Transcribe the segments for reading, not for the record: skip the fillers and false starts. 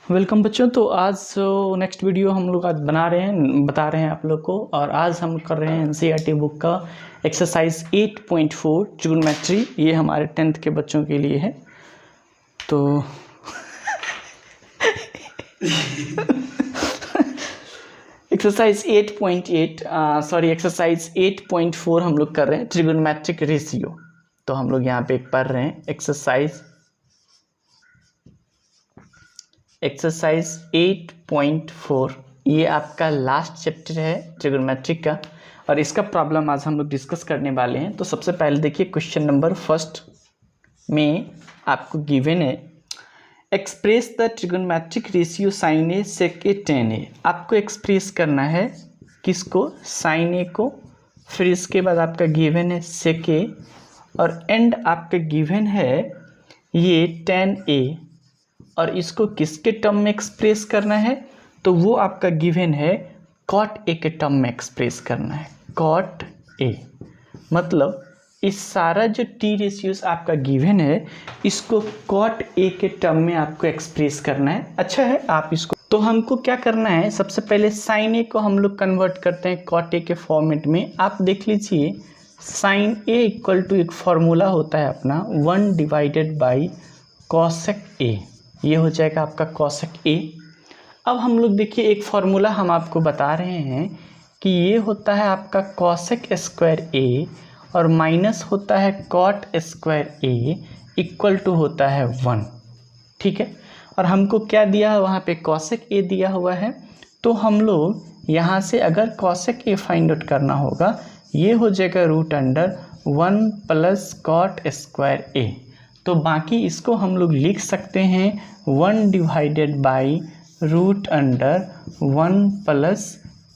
Welcome बच्चों। तो आज नेक्स्ट वीडियो हम लोग आज बता रहे हैं आप लोग को। और आज हम कर रहे हैं एनसीईआरटी बुक का एक्सरसाइज 8.4 ट्रिग्नोमेट्री। ये हमारे 10th के बच्चों के लिए है। तो एक्सरसाइज 8.4 हम लोग कर रहे हैं ट्रिग्नोमेट्रिक रेशियो। तो हम लोग यहाँ पे पढ़ रहे हैं एक्सरसाइज 8.4। ये आपका लास्ट चैप्टर है ट्रिग्नोमेट्रिक का, और इसका प्रॉब्लम आज हम लोग डिस्कस करने वाले हैं। तो सबसे पहले देखिए क्वेश्चन नंबर फर्स्ट में आपको गिवन है express the trigonometric ratio sin A sec A tan A. आपको एक्सप्रेस करना है किसको? साइन ए को। फिर इसके बाद आपका गिवन है सेक ए, और एंड आपका गिवन है ये टेन ए। और इसको किसके टर्म में एक्सप्रेस करना है? तो वो आपका गिवन है कॉट ए के टर्म में एक्सप्रेस करना है। कॉट ए मतलब इस सारा जो टी रेशियोज आपका गिवन है इसको कॉट ए के टर्म में आपको एक्सप्रेस करना है। अच्छा है, आप इसको तो हमको क्या करना है, सबसे पहले साइन ए को हम लोग कन्वर्ट करते हैं कॉट ए के फॉर्मेट में। आप देख लीजिए साइन ए इक्वल टू एक फॉर्मूला होता है अपना 1 डिवाइडेड बाई कॉसेक ए। ये हो जाएगा आपका कॉसेक ए। अब हम लोग देखिए एक फॉर्मूला हम आपको बता रहे हैं कि ये होता है आपका कॉसेक स्क्वायर ए और माइनस होता है cot square A equal to होता है 1। ठीक है, और हमको क्या दिया है वहाँ पे? कॉसेक ए दिया हुआ है। तो हम लोग यहाँ से अगर कॉसेक ए फाइंड आउट करना होगा, ये हो जाएगा root under 1 plus cot square A. तो बाकी इसको हम लोग लिख सकते हैं 1 divided by root under 1 plus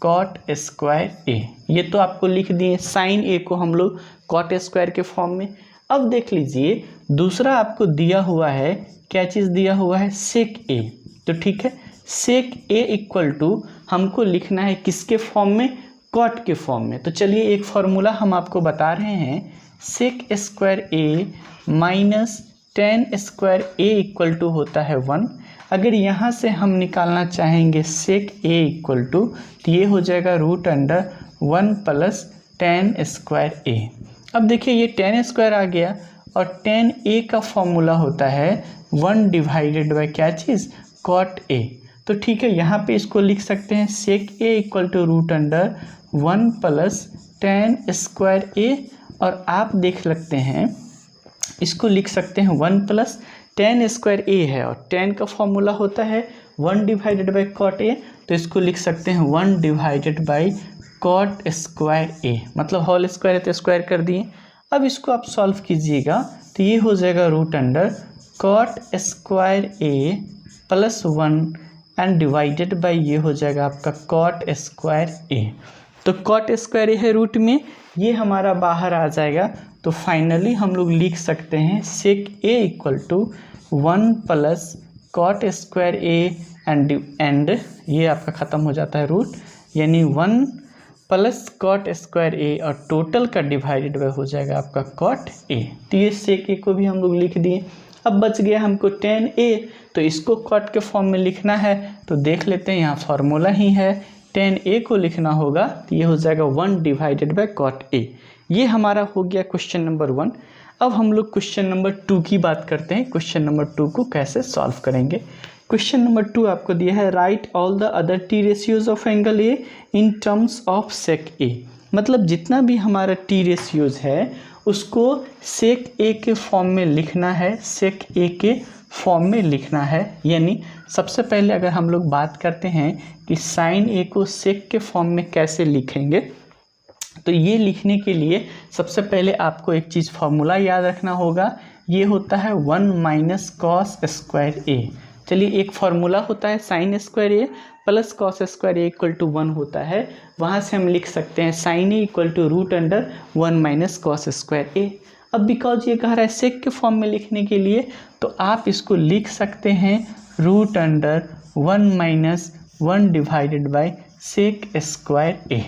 cot square A. ये तो आपको लिख दिए साइन ए को हम लोग कॉट स्क्वायर के फॉर्म में। अब देख लीजिए दूसरा आपको दिया हुआ है, क्या चीज़ दिया हुआ है? सेक ए। तो ठीक है, सेक ए इक्वल टू हमको लिखना है किसके फॉर्म में? कॉट के फॉर्म में। तो चलिए एक फॉर्मूला हम आपको बता रहे हैं, sec square A minus tan square A equal to होता है 1। अगर यहाँ से हम निकालना चाहेंगे सेक ए इक्वल टू, तो ये हो जाएगा root under 1 plus tan square A. अब देखिए ये टेन स्क्वायर आ गया, और टेन ए का फॉर्मूला होता है 1 डिवाइडेड बाई क्या चीज़? Cot A. तो ठीक है, यहाँ पे इसको लिख सकते हैं sec A equal to root under 1 plus tan square A. और आप देख सकते हैं इसको लिख सकते हैं 1 प्लस टेन स्क्वायर ए है, और 10 का फॉर्मूला होता है 1 डिवाइडेड बाई कॉट ए। तो इसको लिख सकते हैं 1 डिवाइडेड बाई कॉट स्क्वायर ए, मतलब होल स्क्वायर है तो स्क्वायर कर दिए। अब इसको आप सॉल्व कीजिएगा तो ये हो जाएगा root under cot square A plus 1 and divided by ये हो जाएगा आपका कॉट स्क्वायर ए। तो कॉट स्क्वायर ए है रूट में, ये हमारा बाहर आ जाएगा। तो फाइनली हम लोग लिख सकते हैं sec A equal to 1 plus cot square A and ये आपका ख़त्म हो जाता है रूट, यानी 1 प्लस कॉट स्क्वायर ए, और टोटल का डिवाइडेड बाय हो जाएगा आपका कॉट ए। तो ये सेक ए को भी हम लोग लिख दिए। अब बच गया हमको टेन ए, तो इसको कॉट के फॉर्म में लिखना है। तो देख लेते हैं, यहाँ फार्मूला ही है, टेन ए को लिखना होगा तो ये हो जाएगा 1 डिवाइडेड बाय कॉट ए। ये हमारा हो गया क्वेश्चन नंबर 1। अब हम लोग क्वेश्चन नंबर 2 की बात करते हैं। क्वेश्चन नंबर 2 को कैसे सॉल्व करेंगे? क्वेश्चन नंबर 2 आपको दिया है write all the other T ratios of angle A in terms of sec A. मतलब जितना भी हमारा टी रेशियोज है उसको सेक ए के फॉर्म में लिखना है, सेक ए के फॉर्म में लिखना है। यानी सबसे पहले अगर हम लोग बात करते हैं कि साइन ए को सेक के फॉर्म में कैसे लिखेंगे, तो ये लिखने के लिए सबसे पहले आपको एक चीज़ फार्मूला याद रखना होगा, ये होता है 1 माइनस कॉस स्क्वायर ए। चलिए एक फार्मूला होता है sin square A plus cos square A equal to 1 होता है, वहाँ से हम लिख सकते हैं sin A equal to root under 1 minus cos square A. अब बिकॉज ये कह रहा है सेक के फॉर्म में लिखने के लिए, तो आप इसको लिख सकते हैं root under 1 minus 1 divided by sec square A.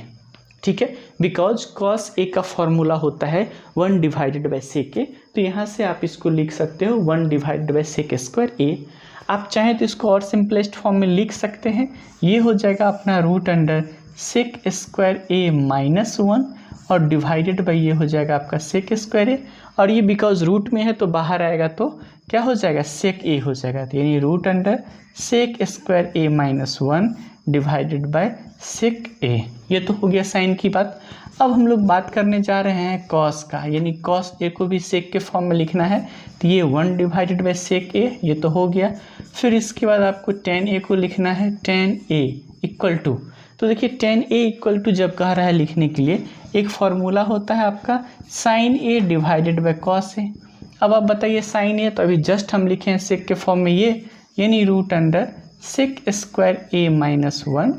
ठीक है, बिकॉज कॉस ए का फॉर्मूला होता है 1 डिवाइडेड बाई सेक ए। तो यहाँ से आप इसको लिख सकते हो 1 डिवाइडेड बाई सेक स्क्वायर ए। आप चाहें तो इसको और सिंपलेस्ट फॉर्म में लिख सकते हैं। ये हो जाएगा अपना root under sec square A minus 1 और डिवाइडेड बाई ये हो जाएगा आपका सेक स्क्वायर ए, और ये बिकॉज रूट में है तो बाहर आएगा तो क्या हो जाएगा, सेक ए हो जाएगा। तो यानी root under sec square A minus 1 divided by sec A. ये तो हो गया साइन की बात। अब हम लोग बात करने जा रहे हैं कॉस का, यानी कॉस ए को भी सेक के फॉर्म में लिखना है। तो ये 1 डिवाइडेड बाय सेक ए, ये तो हो गया। फिर इसके बाद आपको टेन ए को लिखना है, टेन ए इक्वल टू, तो देखिए टेन ए इक्वल टू जब कह रहा है लिखने के लिए, एक फार्मूला होता है आपका sign A divided by cos A. अब आप बताइए साइन ए, तो अभी जस्ट हम लिखे हैं सेक के फॉर्म में ये, यानी root under sec square A minus 1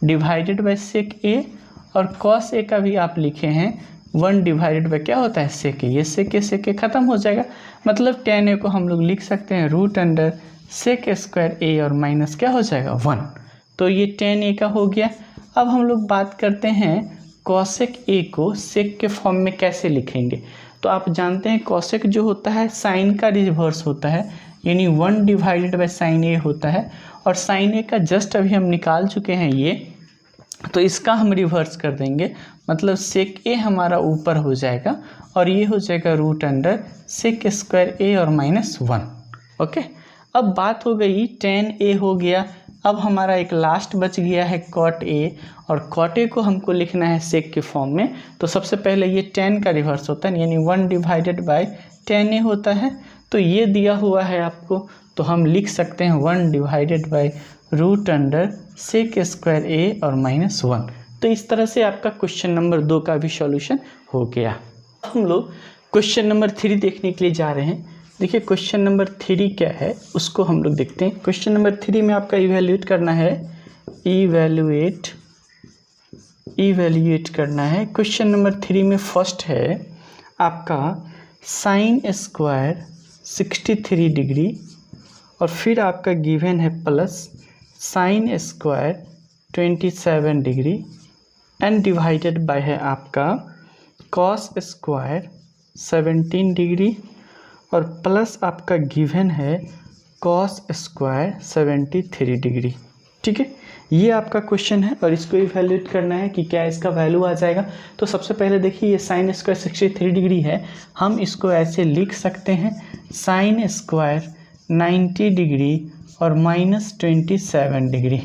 divided by sec A, और कॉस ए का भी आप लिखे हैं 1 डिवाइडेड बाय क्या होता है, सेक ए। ये सेक ए ख़त्म हो जाएगा, मतलब टेन ए को हम लोग लिख सकते हैं root under sec square A और माइनस क्या हो जाएगा 1। तो ये टेन ए का हो गया। अब हम लोग बात करते हैं कॉसेक ए को सेक के फॉर्म में कैसे लिखेंगे। तो आप जानते हैं कॉसेक जो होता है साइन का रिवर्स होता है, यानी 1 डिवाइडेड बाय साइन ए होता है, और साइन ए का जस्ट अभी हम निकाल चुके हैं ये, तो इसका हम रिवर्स कर देंगे, मतलब सेक ए हमारा ऊपर हो जाएगा और ये हो जाएगा root under sec square A और माइनस 1। ओके, अब बात हो गई टेन ए हो गया। अब हमारा एक लास्ट बच गया है कॉट ए, और कॉट ए को हमको लिखना है सेक के फॉर्म में। तो सबसे पहले ये टेन का रिवर्स होता है, यानी 1 डिवाइडेड बाय टेन ए होता है। तो ये दिया हुआ है आपको, तो हम लिख सकते हैं 1 divided by root under sec square A और माइनस 1। तो इस तरह से आपका क्वेश्चन नंबर 2 का भी सॉल्यूशन हो गया। हम लोग क्वेश्चन नंबर 3 देखने के लिए जा रहे हैं। देखिए क्वेश्चन नंबर 3 क्या है उसको हम लोग देखते हैं। क्वेश्चन नंबर 3 में आपका इवैल्यूएट करना है, इवैल्यूएट करना है। क्वेश्चन नंबर 3 में फर्स्ट है आपका साइन स्क्वायर 63 डिग्री, और फिर आपका गिवन है plus sine square 27 degree and divided bye है आपका कॉस स्क्वायर 17 डिग्री, और प्लस आपका गिवन है कॉस स्क्वायर 73 डिग्री। ठीक है, ये आपका क्वेश्चन है और इसको इवैल्यूएट करना है कि क्या इसका वैल्यू आ जाएगा। तो सबसे पहले देखिए ये साइन स्क्वायर 63 डिग्री है, हम इसको ऐसे लिख सकते हैं साइन स्क्वायर 90 डिग्री और माइनस 27 डिग्री,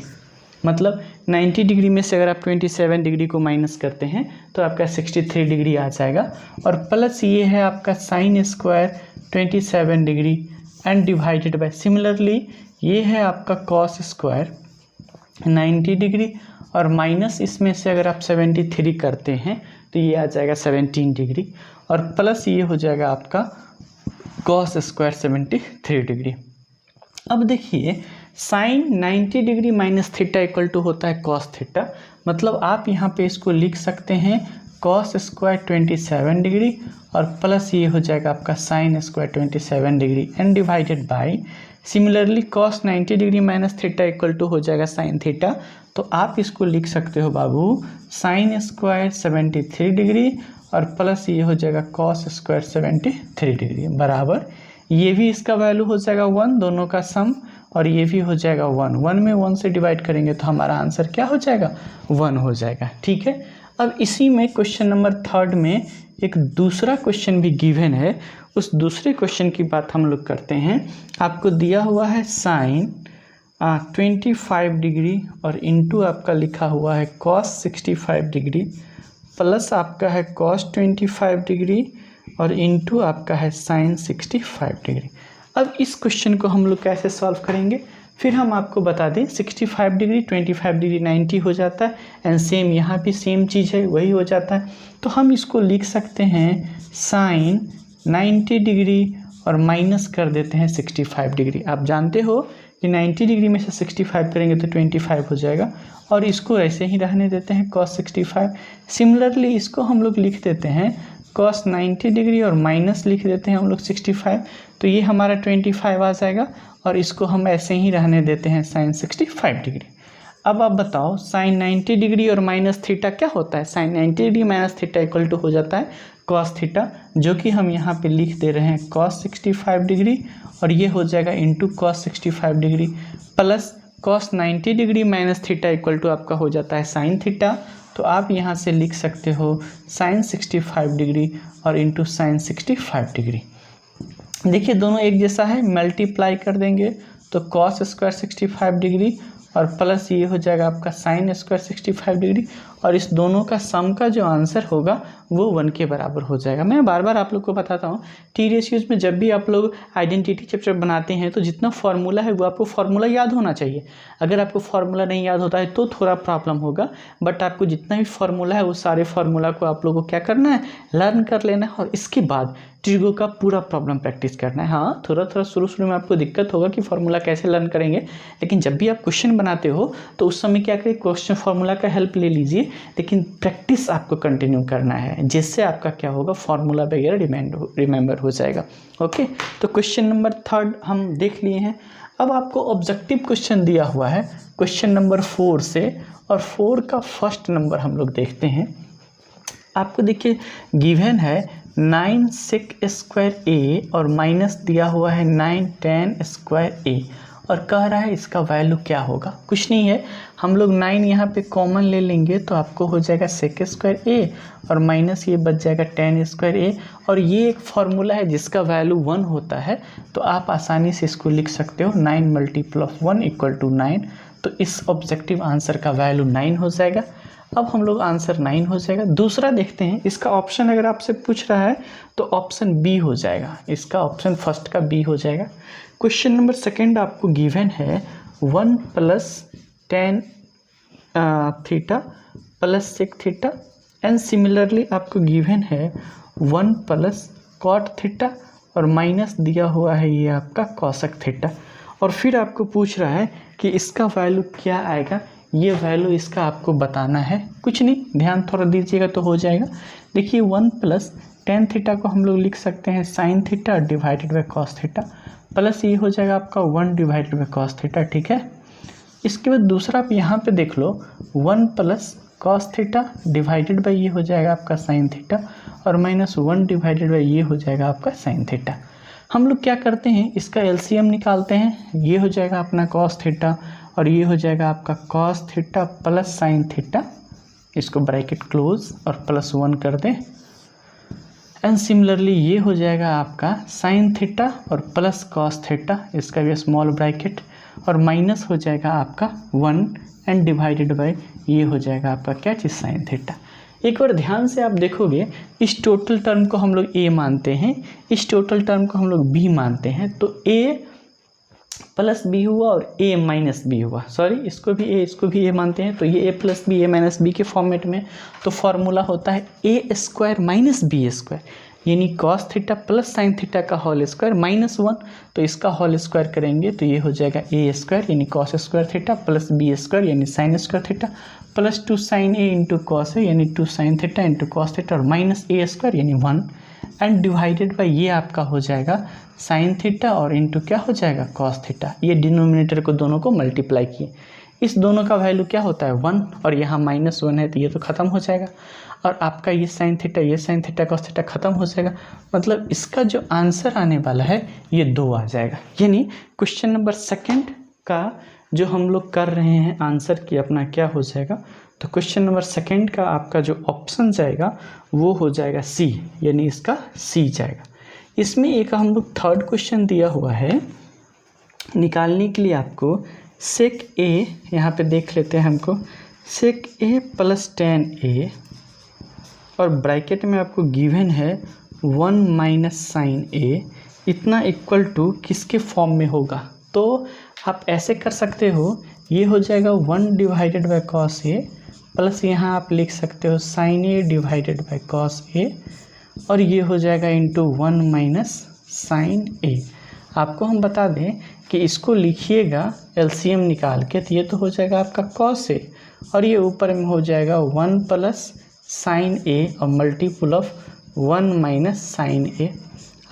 मतलब 90 डिग्री में से अगर आप 27 डिग्री को माइनस करते हैं तो आपका 63 डिग्री आ जाएगा, और प्लस ये है आपका sine square 27 degree and divided by, similarly ये है आपका कॉस स्क्वायर 90 डिग्री, और माइनस इसमें से अगर आप 73 करते हैं तो ये आ जाएगा 17 डिग्री, और प्लस ये हो जाएगा आपका कॉस स्क्वायर 73 डिग्री। अब देखिए sine 90 degree minus theta equal to होता है कॉस थीटा, मतलब आप यहाँ पे इसको लिख सकते हैं कॉस स्क्वायर 27 डिग्री और प्लस ये हो जाएगा आपका sine square 27 degree and divided by, similarly cos 90 degree minus theta equal to हो जाएगा साइन थीटा। तो आप इसको लिख सकते हो बाबू साइन स्क्वायर 73 डिग्री और प्लस ये हो जाएगा कॉस स्क्वायर 73 डिग्री बराबर, ये भी इसका वैल्यू हो जाएगा 1, दोनों का सम, और ये भी हो जाएगा 1। 1 में 1 से डिवाइड करेंगे तो हमारा आंसर क्या हो जाएगा, 1 हो जाएगा। ठीक है, अब इसी में क्वेश्चन नंबर 3 में एक दूसरा क्वेश्चन भी गिवन है, उस दूसरे क्वेश्चन की बात हम लोग करते हैं। आपको दिया हुआ है साइन 25 डिग्री और इनटू आपका लिखा हुआ है कॉस 65 डिग्री प्लस आपका है कॉस 25 डिग्री और इनटू आपका है साइन 65 डिग्री। अब इस क्वेश्चन को हम लोग कैसे सॉल्व करेंगे, फिर हम आपको बता दें 65 डिग्री 25 डिग्री 90 हो जाता है, एंड सेम यहाँ भी सेम चीज़ है, वही हो जाता है। तो हम इसको लिख सकते हैं साइन 90 डिग्री और माइनस कर देते हैं 65 डिग्री। आप जानते हो कि 90 डिग्री में से 65 करेंगे तो 25 हो जाएगा, और इसको ऐसे ही रहने देते हैं cos 65। सिमिलरली इसको हम लोग लिख देते हैं cos 90 डिग्री और माइनस लिख देते हैं हम लोग 65, तो ये हमारा 25 आ जाएगा, और इसको हम ऐसे ही रहने देते हैं साइन 65 डिग्री। अब आप बताओ साइन 90 डिग्री और माइनस थीटा क्या होता है, sine 90 degree minus theta equal to हो जाता है कॉस थीटा, जो कि हम यहाँ पे लिख दे रहे हैं कॉस 65 डिग्री, और ये हो जाएगा into cos 65 degree plus cos 90 degree minus theta equal to आपका हो जाता है साइन थीटा। तो आप यहाँ से लिख सकते हो साइन 65 डिग्री और इंटू साइन 65 डिग्री। देखिए दोनों एक जैसा है, मल्टीप्लाई कर देंगे तो कॉस स्क्वायर 65 डिग्री और प्लस ये हो जाएगा आपका साइन स्क्वायर 65 डिग्री, और इस दोनों का सम का जो आंसर होगा वो 1 के बराबर हो जाएगा। मैं बार बार आप लोग को बताता हूँ, टी रेशियोज में जब भी आप लोग आइडेंटिटी चैप्टर बनाते हैं तो जितना फार्मूला है वो आपको फार्मूला याद होना चाहिए। अगर आपको फार्मूला नहीं याद होता है तो थोड़ा प्रॉब्लम होगा, बट आपको जितना भी फार्मूला है वो सारे फार्मूला को आप लोगों को क्या करना है, लर्न कर लेना है, और इसके बाद ट्रिगो का पूरा प्रॉब्लम प्रैक्टिस करना है। हाँ, थोड़ा थोड़ा शुरू में आपको दिक्कत होगा कि फार्मूला कैसे लर्न करेंगे, लेकिन जब भी आप क्वेश्चन बनाते हो तो उस समय क्या करें, क्वेश्चन फार्मूला का हेल्प ले लीजिए, लेकिन प्रैक्टिस आपको कंटिन्यू करना है, जिससे आपका क्या होगा, फार्मूला वगैरह रिमेंबर हो जाएगा। ओके, तो क्वेश्चन नंबर 3 हम देख लिए हैं। अब आपको ऑब्जेक्टिव क्वेश्चन दिया हुआ है क्वेश्चन नंबर 4 से, और 4 का फर्स्ट नंबर हम लोग देखते हैं। आपको देखिए गिवन है 9 sec स्क्वायर ए और माइनस दिया हुआ है 9 tan स्क्वायर ए, और कह रहा है इसका वैल्यू क्या होगा। कुछ नहीं है, हम लोग 9 यहाँ पे कॉमन ले लेंगे तो आपको हो जाएगा sec स्क्वायर ए और माइनस ये बच जाएगा tan स्क्वायर ए, और ये एक फार्मूला है जिसका वैल्यू 1 होता है, तो आप आसानी से इसको लिख सकते हो 9 मल्टीप्लस 1 इक्वल टू 9। तो इस ऑब्जेक्टिव आंसर का वैल्यू 9 हो जाएगा। अब हम लोग आंसर 9 हो जाएगा। दूसरा देखते हैं, इसका ऑप्शन अगर आपसे पूछ रहा है तो ऑप्शन बी हो जाएगा, इसका ऑप्शन फर्स्ट का बी हो जाएगा। क्वेश्चन नंबर 2 आपको गिवन है 1 plus tan theta plus sec theta, and similarly आपको गिवन है 1 प्लस cot थीटा और माइनस दिया हुआ है ये आपका cosec थीटा, और फिर आपको पूछ रहा है कि इसका वैल्यू क्या आएगा, ये वैल्यू इसका आपको बताना है। कुछ नहीं, ध्यान थोड़ा दीजिएगा तो हो जाएगा। देखिए 1 प्लस tan थीटा को हम लोग लिख सकते हैं sine theta divided by cos theta, plus ये हो जाएगा आपका 1 डिवाइडेड बाई कॉस थीटा, ठीक है। इसके बाद दूसरा आप यहाँ पे देख लो 1 plus cos theta divided by ये हो जाएगा आपका साइन थीटा, और माइनस 1 डिवाइडेड बाई ये हो जाएगा आपका साइन थीटा। हम लोग क्या करते हैं, इसका एलसीएम निकालते हैं, ये हो जाएगा अपना कॉस थीटा और ये हो जाएगा आपका cos theta plus sine theta, इसको ब्रैकेट क्लोज और प्लस 1 कर दें, एंड सिमिलरली ये हो जाएगा आपका साइन थीटा और प्लस कॉस थीटा, इसका भी स्मॉल ब्रैकेट, और माइनस हो जाएगा आपका 1 एंड डिवाइडेड बाय ये हो जाएगा आपका क्या चीज़, साइन थीटा। एक बार ध्यान से आप देखोगे, इस टोटल टर्म को हम लोग ए मानते हैं, इस टोटल टर्म को हम लोग बी मानते हैं, तो ए प्लस बी हुआ और ए माइनस बी हुआ, सॉरी इसको भी ए मानते हैं, तो ये ए प्लस बी ए माइनस बी के फॉर्मेट में। तो फॉर्मूला होता है ए स्क्वायर माइनस बी स्क्वायर, यानी cos theta plus sine theta का होल स्क्वायर माइनस 1, तो इसका होल स्क्वायर करेंगे तो ये हो जाएगा ए स्क्वायर यानी cos square theta plus B square यानी sin square theta plus 2 sin A into cos A यानी 2 sin theta into cos theta और माइनस ए स्क्वायर यानी 1, एंड डिवाइडेड बाई ये आपका हो जाएगा साइन थीटा और इंटू क्या हो जाएगा कॉस थीटा। ये डिनोमिनेटर को दोनों को मल्टीप्लाई किए, इस दोनों का वैल्यू क्या होता है 1, और यहाँ माइनस 1 है तो ये तो ख़त्म हो जाएगा, और आपका ये साइन थीटा कॉस थीटा ख़त्म हो जाएगा। मतलब इसका जो आंसर आने वाला है ये 2 आ जाएगा। यानी क्वेश्चन नंबर 2 का जो हम लोग कर रहे हैं आंसर की अपना क्या हो जाएगा, तो क्वेश्चन नंबर 2 का आपका जो ऑप्शन जाएगा वो हो जाएगा सी, यानी इसका सी जाएगा। इसमें एक हम लोग 3rd क्वेश्चन दिया हुआ है, निकालने के लिए आपको सेक ए यहाँ पे देख लेते हैं, हमको सेक ए प्लस tan ए और ब्रैकेट में आपको गिवन है 1 माइनस साइन ए, इतना इक्वल टू किसके फॉर्म में होगा। तो आप ऐसे कर सकते हो, ये हो जाएगा 1 divided by cos A plus यहाँ आप लिख सकते हो sin A divided by cos A, और ये हो जाएगा इंटू 1 माइनस साइन ए। आपको हम बता दें कि इसको लिखिएगा एलसीएम निकाल के, तो ये तो हो जाएगा आपका कॉस ए और ये ऊपर में हो जाएगा 1 प्लस साइन ए और मल्टीपल ऑफ 1 माइनस साइन ए।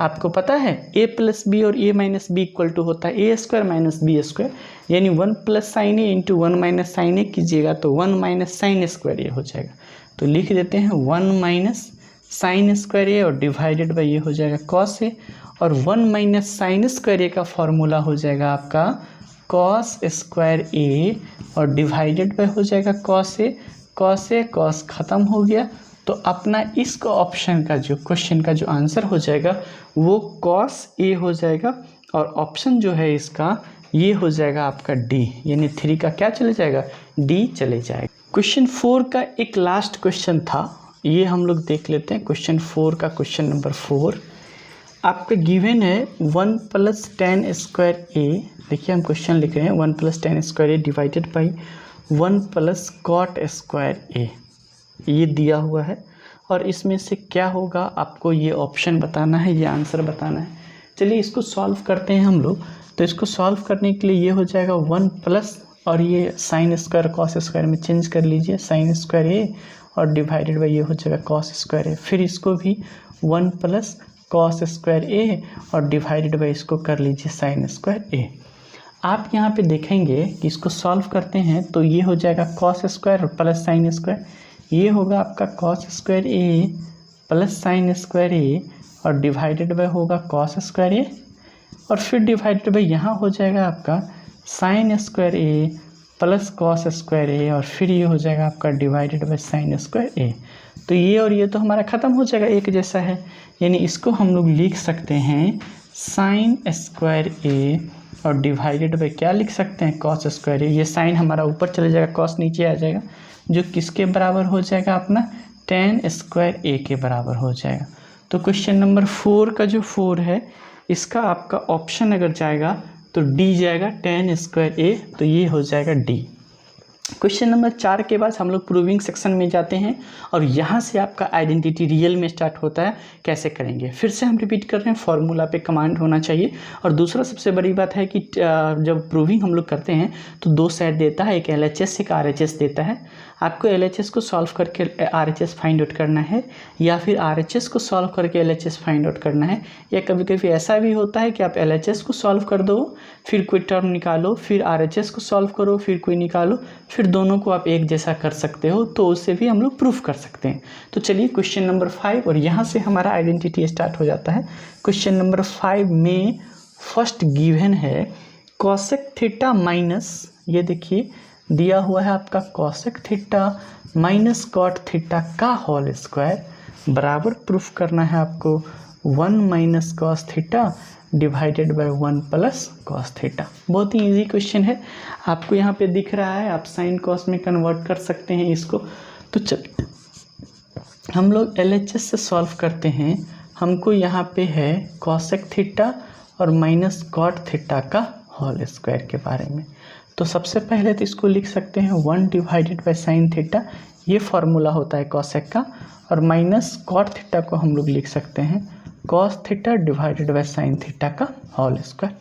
आपको पता है ए प्लस बी और ए माइनस बी इक्वल टू होता है ए स्क्वायर माइनस बी स्क्वायर, यानी 1 plus sign A into 1 minus sign ए कीजिएगा तो 1 माइनस साइन स्क्वायर ये हो जाएगा। तो लिख देते हैं 1 माइनस साइन स्क्वायर ए और डिवाइडेड बाई ये हो जाएगा कॉस ए, और 1 माइनस साइन स्क्वायर ए का फॉर्मूला हो जाएगा आपका कॉस स्क्वायर ए और डिवाइडेड बाई हो जाएगा कॉस ए। कॉस ख़त्म हो गया, तो अपना इस ऑप्शन का जो क्वेश्चन का जो आंसर हो जाएगा वो कॉस ए हो जाएगा, और ऑप्शन जो है इसका ये हो जाएगा आपका डी, यानी 3 का क्या चले जाएगा, डी चले जाएगा। क्वेश्चन 4 का एक लास्ट क्वेश्चन था, ये हम लोग देख लेते हैं। क्वेश्चन 4 का क्वेश्चन नंबर 4 आपका गिवन है 1 प्लस टेन स्क्वायर ए। देखिए हम क्वेश्चन लिख रहे हैं 1 plus tan square A divided by 1 plus cot square A, ये दिया हुआ है, और इसमें से क्या होगा आपको ये ऑप्शन बताना है, ये आंसर बताना है। चलिए इसको सॉल्व करते हैं हम लोग। तो इसको सॉल्व करने के लिए ये हो जाएगा 1 प्लस, और ये साइन स्क्वायर कॉस स्क्वायर में चेंज कर लीजिए, साइन स्क्वायर ए और डिवाइडेड बाई ये हो जाएगा कॉस स्क्वायर ए। फिर इसको भी 1 प्लस कॉस स्क्वायर ए और डिवाइडेड बाई इसको कर लीजिए साइन स्क्वायर ए। आप यहाँ पे देखेंगे कि इसको सॉल्व करते हैं तो ये हो जाएगा cos square plus sine square, ये होगा आपका cos square A plus sine square A और डिवाइडेड बाय होगा कॉस स्क्वायर ए, और फिर डिवाइडेड बाय यहाँ हो जाएगा आपका sine square A plus cos square A, और फिर ये हो जाएगा आपका divided by sign square A. तो ये और ये तो हमारा ख़त्म हो जाएगा, एक जैसा है, यानी इसको हम लोग लिख सकते हैं साइन स्क्वायर ए और डिवाइडेड बाय क्या लिख सकते हैं, कॉस स्क्वायर ए। ये साइन हमारा ऊपर चले जाएगा, कॉस नीचे आ जाएगा, जो किसके बराबर हो जाएगा अपना टेन स्क्वायर ए के बराबर हो जाएगा। तो क्वेश्चन नंबर 4 का जो 4 है इसका आपका ऑप्शन अगर जाएगा तो डी जाएगा, टेन स्क्वायर ए, तो ये हो जाएगा डी। क्वेश्चन नंबर 4 के बाद हम लोग प्रूविंग सेक्शन में जाते हैं, और यहाँ से आपका आइडेंटिटी रियल में स्टार्ट होता है। कैसे करेंगे, फिर से हम रिपीट कर रहे हैं, फॉर्मूला पे कमांड होना चाहिए। और दूसरा सबसे बड़ी बात है कि जब प्रूविंग हम लोग करते हैं तो 2 सेट देता है, एक LHS एक RHS देता है। आपको LHS को सॉल्व करके RHS फाइंड आउट करना है, या फिर RHS को सॉल्व करके LHS फाइंड आउट करना है, या कभी कभी ऐसा भी होता है कि आप LHS को सॉल्व कर दो, फिर कोई टर्म निकालो, फिर RHS को सॉल्व करो, फिर कोई निकालो, फिर दोनों को आप एक जैसा कर सकते हो, तो उससे भी हम लोग प्रूफ कर सकते हैं। तो चलिए क्वेश्चन नंबर 5, और यहाँ से हमारा आइडेंटिटी स्टार्ट हो जाता है। क्वेश्चन नंबर 5 में फर्स्ट गिवन है कॉसेक थीटा माइनस, ये देखिए दिया हुआ है आपका cosec theta minus cot theta का होल स्क्वायर बराबर प्रूफ करना है आपको 1 minus cos theta divided by 1 plus cos theta. बहुत ही इजी क्वेश्चन है, आपको यहाँ पे दिख रहा है, आप साइन कॉस में कन्वर्ट कर सकते हैं इसको। तो चलिए हम लोग LHS से सॉल्व करते हैं। हमको यहाँ पे है कॉसेक थीटा और माइनस कॉट थीटा का होल स्क्वायर के बारे में। तो सबसे पहले तो इसको लिख सकते हैं 1 डिवाइडेड बाय साइन थीटा, ये फॉर्मूला होता है कॉसेक का, और माइनस कॉट थीटा को हम लोग लिख सकते हैं cos theta divided by sin theta का होल स्क्वायर।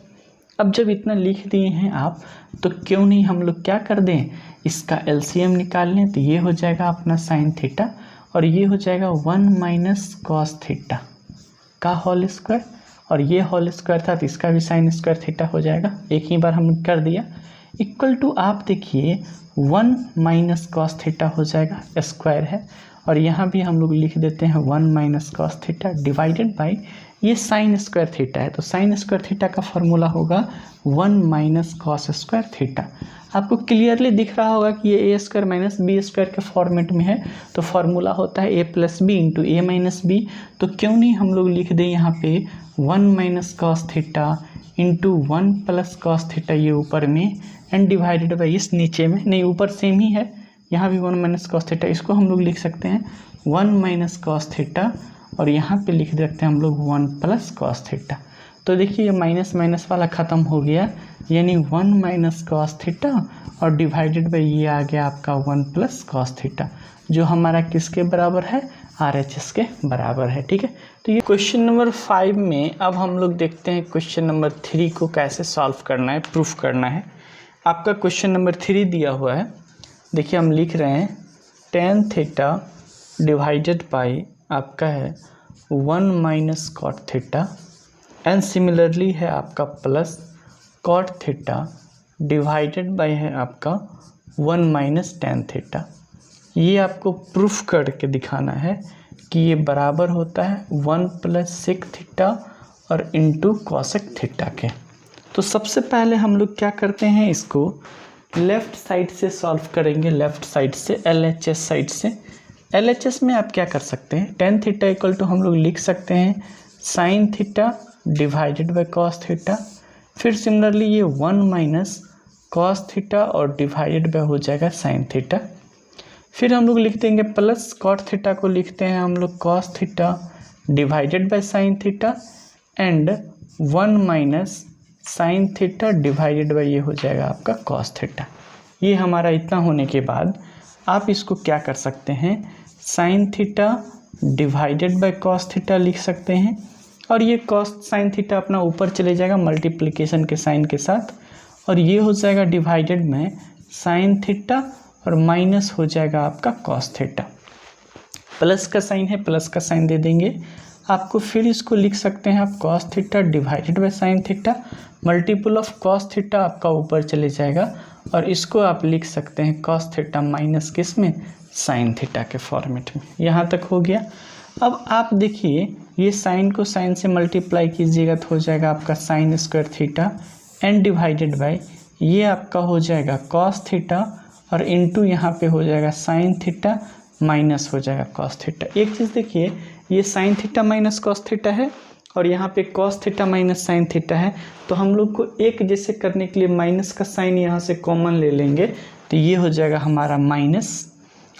अब जब इतना लिख दिए हैं आप, तो क्यों नहीं हम लोग क्या कर दें, इसका LCM निकाल लें। तो ये हो जाएगा अपना साइन थीटा, और ये हो जाएगा 1 माइनस कॉस थीटा का होल स्क्वायर, और ये होल स्क्वायर था तो इसका भी साइन स्क्वायर थीटा हो जाएगा, एक ही बार हम कर दिया। इक्वल टू आप देखिए 1 माइनस कॉस थीटा हो जाएगा, स्क्वायर है, और यहाँ भी हम लोग लिख देते हैं 1 minus cos theta divided by ये साइन स्क्वायर थीटा है। तो साइन स्क्वायर थीटा का फॉर्मूला होगा 1 माइनस कॉस स्क्वायर थीटा। आपको क्लियरली दिख रहा होगा कि ये a square minus B square के फॉर्मेट में है, तो फॉर्मूला होता है a plus B into A minus B. तो क्यों नहीं हम लोग लिख दें यहाँ पे 1 minus cos theta into 1 plus cos theta, ये ऊपर में, एंड डिवाइडेड बाई इस नीचे में, नहीं ऊपर सेम ही है, यहाँ भी 1 माइनस कॉस थीटा, इसको हम लोग लिख सकते हैं 1 माइनस कॉस थीटा, और यहाँ पे लिख देते हैं हम लोग 1 प्लस कॉस थीटा। तो देखिए ये माइनस माइनस वाला ख़त्म हो गया, यानी 1 माइनस कॉस थीटा और डिवाइडेड बाई ये आ गया आपका 1 प्लस कॉस थीटा, जो हमारा किसके बराबर है, RHS के बराबर है। ठीक है, तो ये क्वेश्चन नंबर 5 में अब हम लोग देखते हैं क्वेश्चन नंबर 3 को कैसे सॉल्व करना है, प्रूफ करना है। आपका क्वेश्चन नंबर 3 दिया हुआ है, देखिए हम लिख रहे हैं टेन थीटा डिवाइडेड बाई आपका है 1 minus cot theta, and similarly है आपका plus cot theta divided by है आपका 1 माइनस टेन थीटा। ये आपको प्रूफ करके दिखाना है कि ये बराबर होता है 1 प्लस सेक थीटा और इंटू कॉसेक थीटा के। तो सबसे पहले हम लोग क्या करते हैं, इसको लेफ़्ट साइड से सॉल्व करेंगे, लेफ़्ट साइड से LHS साइड से। LHS में आप क्या कर सकते हैं, tan थीटा इक्वल टू हम लोग लिख सकते हैं sine theta divided by cos theta. फिर सिमिलरली ये 1 माइनस कॉस थीटा और डिवाइडेड बाय हो जाएगा साइन थीटा। फिर हम लोग लिख देंगे प्लस कॉट थीटा को लिखते हैं हम लोग cos theta divided by sin theta and 1 minus sin theta divided bye ये हो जाएगा आपका कॉस थीटा। ये हमारा इतना होने के बाद आप इसको क्या कर सकते हैं, sine theta divided by cos theta लिख सकते हैं और ये कॉस साइन थीटा अपना ऊपर चले जाएगा मल्टीप्लिकेशन के साइन के साथ और ये हो जाएगा डिवाइडेड में साइन थीटा और माइनस हो जाएगा आपका कॉस थीटा। प्लस का साइन है, प्लस का साइन दे देंगे आपको। फिर इसको लिख सकते हैं आप cos theta divided by sin theta, multiple of cos theta आपका ऊपर चले जाएगा और इसको आप लिख सकते हैं कॉस थीटा माइनस किस में, साइन थीटा के फॉर्मेट में। यहाँ तक हो गया। अब आप देखिए ये साइन को साइन से मल्टीप्लाई कीजिएगा तो हो जाएगा आपका sine square theta and divided bye ये आपका हो जाएगा कॉस थीटा और इनटू यहाँ पे हो जाएगा साइन थीटा माइनस हो जाएगा कॉस थीटा। एक चीज़ देखिए, ये sign theta minus cos theta है और यहाँ पे cos theta minus sin theta है, तो हम लोग को एक जैसे करने के लिए माइनस का साइन यहाँ से कॉमन ले लेंगे तो ये हो जाएगा हमारा माइनस।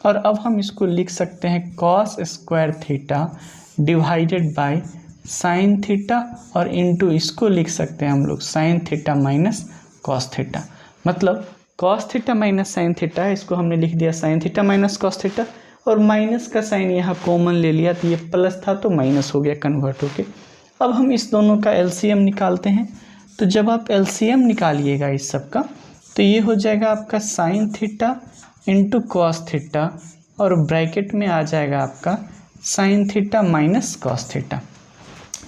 और अब हम इसको लिख सकते हैं cos square theta divided by sin theta और इनटू इसको लिख सकते हैं हम लोग sin theta minus cos theta. मतलब cos theta minus sin theta है, इसको हमने लिख दिया sin theta minus cos theta और माइनस का साइन यहाँ कॉमन ले लिया तो ये प्लस था तो माइनस हो गया कन्वर्ट होके। अब हम इस दोनों का LCM निकालते हैं। तो जब आप LCM निकालिएगा इस सब का तो ये हो जाएगा आपका sin theta into cos theta और ब्रैकेट में आ जाएगा आपका sin theta minus cos theta.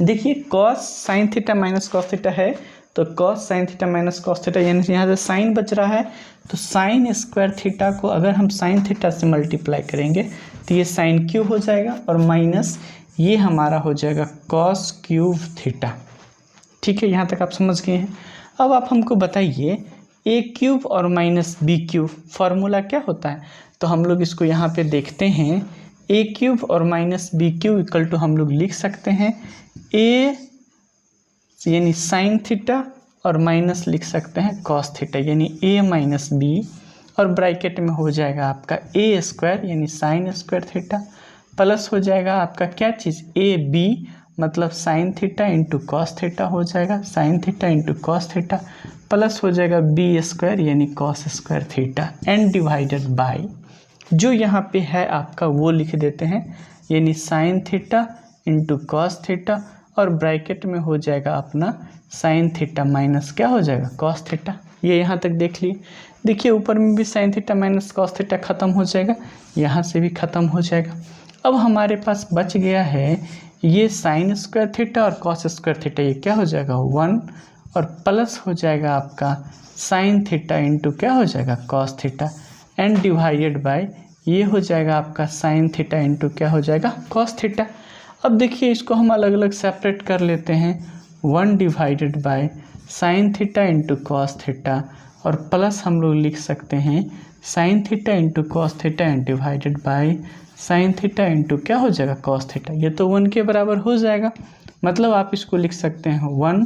देखिए cos sin theta minus cos theta है तो cos sin theta minus cos theta, यानी यहाँ से साइन बच रहा है तो साइन स्क्वायर थीटा को अगर हम साइन थीटा से मल्टीप्लाई करेंगे तो ये साइन क्यूब हो जाएगा और माइनस ये हमारा हो जाएगा कॉस क्यूब थीटा। ठीक है, यहाँ तक आप समझ गए हैं। अब आप हमको बताइए ए क्यूब और माइनस बी क्यूब फार्मूला क्या होता है। तो हम लोग इसको यहाँ पे देखते हैं, ए क्यूब और minus B cube equal to हम लोग लिख सकते हैं ए यानी साइन थीटा और माइनस लिख सकते हैं कॉस थीटा यानी ए माइनस बी और ब्रैकेट में हो जाएगा आपका ए स्क्वायर यानी साइन स्क्वायर थीटा प्लस हो जाएगा आपका क्या चीज़ ए बी मतलब sign theta into cos theta हो जाएगा, sign theta into cos theta plus हो जाएगा बी स्क्वायर यानी cos square theta and divided bye जो यहाँ पे है आपका वो लिख देते हैं यानी sign theta into cos theta और ब्रैकेट में हो जाएगा अपना साइन थीटा माइनस क्या हो जाएगा कॉस थीटा। ये यहाँ तक देख लिए। देखिए ऊपर में भी sign theta minus cos theta ख़त्म हो जाएगा, यहाँ से भी ख़त्म हो जाएगा। अब हमारे पास बच गया है ये साइन स्क्वायर थीटा और कॉस स्क्वायर थीटा, ये क्या हो जाएगा 1 और प्लस हो जाएगा आपका साइन थीटा इंटू क्या हो जाएगा cos theta and divided bye ये हो जाएगा आपका साइन थीटा इंटू क्या हो जाएगा कॉस थीटा। अब देखिए इसको हम अलग अलग सेपरेट कर लेते हैं, 1 divided by sin theta into cos theta और प्लस हम लोग लिख सकते हैं sign theta into cos theta and divided by sin theta into क्या हो जाएगा कॉस थीटा। ये तो 1 के बराबर हो जाएगा, मतलब आप इसको लिख सकते हैं 1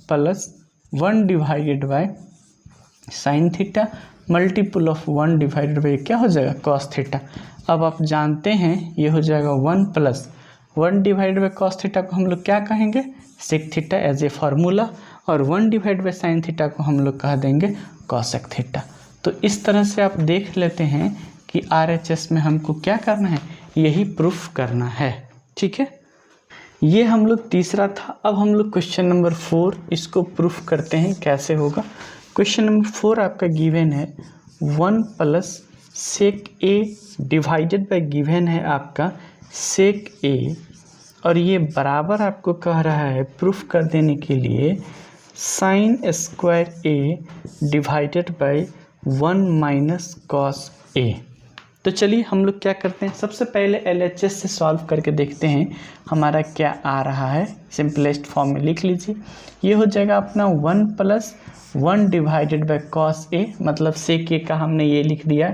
plus 1 divided by sin theta multiple of 1 divided bye क्या हो जाएगा कॉस थीटा। अब आप जानते हैं ये हो जाएगा 1 plus 1 divide by cos theta को हम लोग क्या कहेंगे sec theta as a formula और 1 डिवाइड बाय साइन थीटा को हम लोग कह देंगे कॉसेक थीटा। तो इस तरह से आप देख लेते हैं कि RHS में हमको क्या करना है, यही प्रूफ करना है। ठीक है, ये हम लोग तीसरा था। अब हम लोग क्वेश्चन नंबर 4 इसको प्रूफ करते हैं कैसे होगा। क्वेश्चन नंबर 4 आपका गिवन है 1 plus sec A divided by given है आपका सेक ए और ये बराबर आपको कह रहा है प्रूफ कर देने के लिए sin square A divided by 1 minus cos A. तो चलिए हम लोग क्या करते हैं, सबसे पहले LHS से सॉल्व करके देखते हैं हमारा क्या आ रहा है। सिंपलेस्ट फॉर्म में लिख लीजिए, ये हो जाएगा अपना 1 + 1 डिवाइडेड बाय कॉस ए, मतलब सेक ए का हमने ये लिख दिया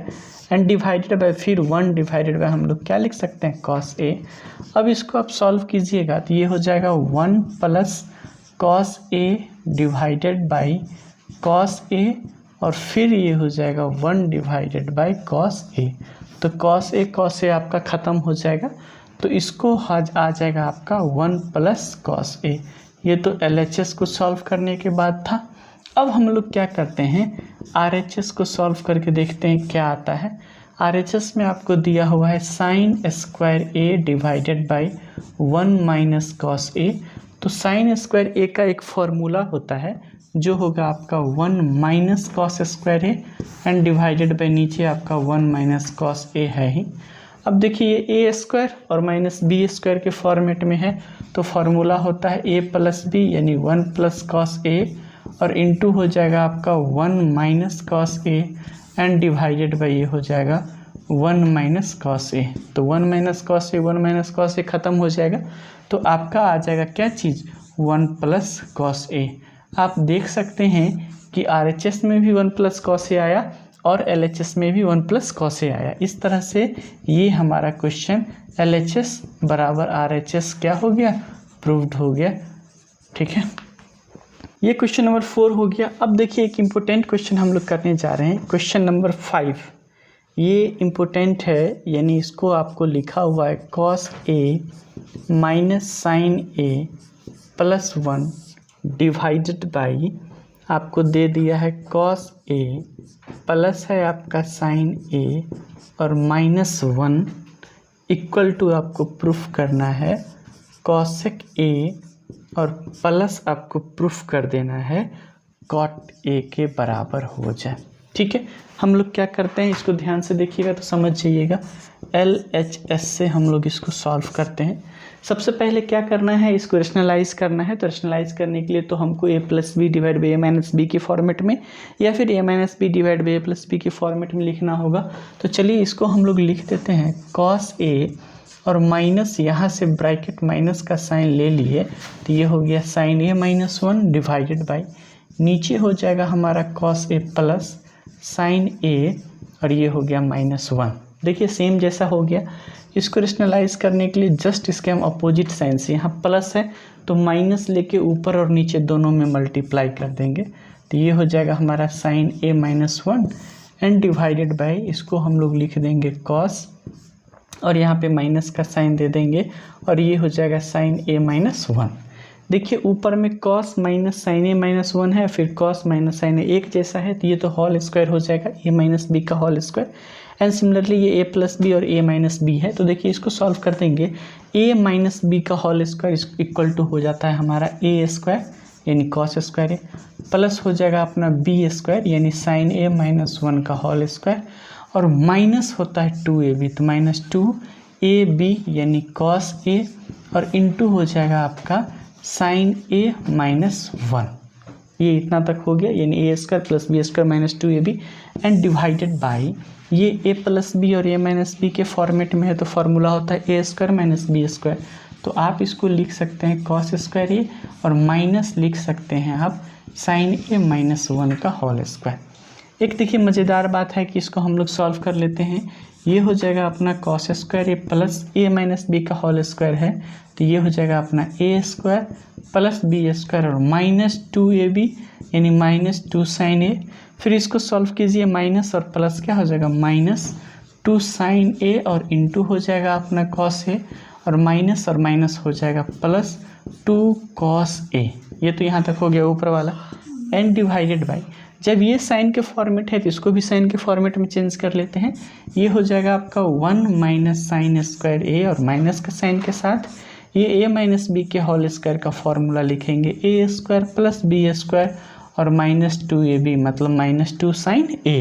एंड डिवाइडेड बाय फिर 1 डिवाइडेड बाय हम लोग क्या लिख सकते हैं कॉस ए। अब इसको आप सॉल्व कीजिएगा तो ये हो जाएगा 1 + cos A divided by cos A और फिर ये हो जाएगा 1 डिवाइडेड बाय कॉस ए। तो कॉस ए आपका ख़त्म हो जाएगा, तो इसको आ जाएगा आपका 1 + कॉस ए। ये तो LHS को सॉल्व करने के बाद था। अब हम लोग क्या करते हैं, RHS को सॉल्व करके देखते हैं क्या आता है। RHS में आपको दिया हुआ है sin square A divided by 1 - cos A. तो sin स्क्वायर ए का एक फॉर्मूला होता है जो होगा आपका 1 - cos square A and divided by नीचे आपका 1 - कॉस ए है ही। अब देखिए ये ए स्क्वायर और माइनस बी स्क्वायर के फॉर्मेट में है, तो फॉर्मूला होता है a + b यानी 1 + कॉस ए और इंटू हो जाएगा आपका 1 - cos A and divided by ये हो जाएगा 1 - कॉस ए। तो 1 - कॉस ए 1 - कॉस ए ख़त्म हो जाएगा, तो आपका आ जाएगा क्या चीज़ 1 + कॉस ए। आप देख सकते हैं कि RHS में भी 1 + कॉस ए आया और LHS में भी 1 + कॉस ए आया। इस तरह से ये हमारा क्वेश्चन LHS बराबर RHS क्या हो गया, प्रूव्ड हो गया। ठीक है, ये क्वेश्चन नंबर 4 हो गया। अब देखिए एक इम्पोर्टेंट क्वेश्चन हम लोग करने जा रहे हैं, क्वेश्चन नंबर 5। ये इम्पोर्टेंट है, यानी इसको आपको लिखा हुआ है cos A - sin A + 1 divided by आपको दे दिया है cos A प्लस है आपका sin A और -1 इक्वल टू आपको प्रूफ करना है cosec A और प्लस आपको प्रूफ कर देना है cot A के बराबर हो जाए। ठीक है, हम लोग क्या करते हैं, इसको ध्यान से देखिएगा तो समझ जाइएगा। LHS से हम लोग इसको सॉल्व करते हैं। सबसे पहले क्या करना है, इसको रेशनलाइज करना है। तो रेशनलाइज करने के लिए तो हमको a + b divide by a - b के फॉर्मेट में या फिर a - b divide by a + b के फॉर्मेट में लिखना होगा। तो चलिए इसको हम लोग लिख देते हैं cos a और माइनस यहाँ से ब्रैकेट माइनस का साइन ले लिए, तो ये हो गया sin a - 1 डिवाइडेड बाई नीचे हो जाएगा हमारा cos a plus sin a और ये हो गया -1। देखिए सेम जैसा हो गया। इसको रेशनलाइज करने के लिए जस्ट इसके हम अपोजिट साइन से, यहाँ प्लस है तो माइनस लेके ऊपर और नीचे दोनों में मल्टीप्लाई कर देंगे, तो ये हो जाएगा हमारा sin a - 1 and divided by इसको हम लोग लिख देंगे cos और यहाँ पे माइनस का साइन दे देंगे और ये हो जाएगा sin a - 1। देखिए ऊपर में cos - sin a - 1 है, फिर cos - sin a एक जैसा है, तो ये तो होल स्क्वायर हो जाएगा a - b का होल स्क्वायर एंड सिमिलरली ये a + b और a - b है। तो देखिए इसको सॉल्व कर देंगे, a - b का होल स्क्वायर इक्वल टू हो जाता है हमारा a स्क्वायर यानी cos स्क्वायर प्लस हो जाएगा अपना b स्क्वायर यानी sin a - 1 का होल स्क्वायर और माइनस होता है 2ab, तो -2ab यानी cos a और इंटू हो जाएगा आपका sin a - 1। ये इतना तक हो गया, यानी a square plus b square -2ab and divided by ये a + b और a - b के फॉर्मेट में है, तो फार्मूला होता है a स्क्वायर - b स्क्वायर। तो आप इसको लिख सकते हैं cos स्क्वायर a और माइनस लिख सकते हैं आप sin a - 1 का होल स्क्वायर। एक देखिए मज़ेदार बात है कि इसको हम लोग सॉल्व कर लेते हैं। ये हो जाएगा अपना cos square a plus a - b का होल स्क्वायर है, तो ये हो जाएगा अपना a square plus b square और -2ab यानी -2 sin a। फिर इसको सॉल्व कीजिए, माइनस और प्लस क्या हो जाएगा -2 sin a और इंटू हो जाएगा अपना cos a और माइनस हो जाएगा +2 cos a। ये तो यहाँ तक हो गया ऊपर वाला एंड डिवाइडेड बाई, जब ये साइन के फॉर्मेट है तो इसको भी साइन के फॉर्मेट में चेंज कर लेते हैं। ये हो जाएगा आपका 1 - sin स्क्वायर a और माइनस का साइन के साथ ये a - b के होल स्क्वायर का फॉर्मूला लिखेंगे a square plus b square और -2ab मतलब -2 sin a।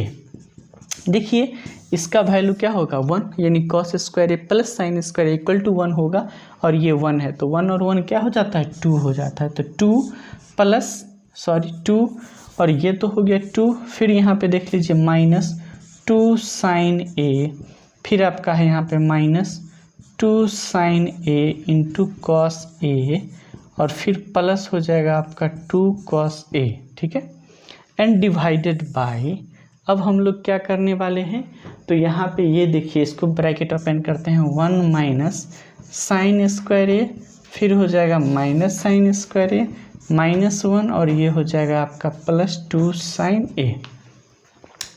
देखिए इसका वैल्यू क्या होगा 1 यानी cos square a plus sine square equal to 1 होगा और ये 1 है, तो 1 और 1 क्या हो जाता है 2 हो जाता है, तो 2 और ये तो हो गया 2। फिर यहाँ पे देख लीजिए -2 sin a फिर आपका है यहाँ पे -2 sin a into cos A, और फिर प्लस हो जाएगा आपका 2 cos a, ठीक है, एंड डिवाइडेड बाय, अब हम लोग क्या करने वाले हैं, तो यहाँ पे ये देखिए, इसको ब्रैकेट ओपन करते हैं, 1 माइनस साइन स्क्वायर ए, फिर हो जाएगा माइनस साइन स्क्वायर ए -1, और ये हो जाएगा आपका +2 sin a।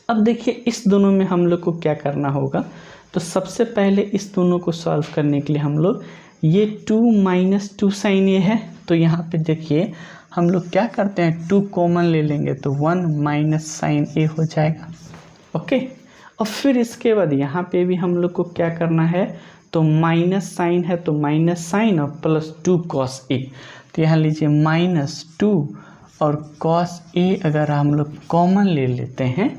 अब देखिए इस दोनों में हम लोग को क्या करना होगा, तो सबसे पहले इस दोनों को सॉल्व करने के लिए हम लोग, ये 2 - 2 sin a है, तो यहाँ पे देखिए हम लोग क्या करते हैं, 2 कॉमन ले लेंगे तो 1 माइनस साइन ए हो जाएगा। ओके, और फिर इसके बाद यहाँ पे भी हम लोग को क्या करना है, तो माइनस साइन है तो माइनस साइन और +2 cos a, तो यहाँ लीजिए -2 और cos a अगर हम लोग कॉमन ले लेते हैं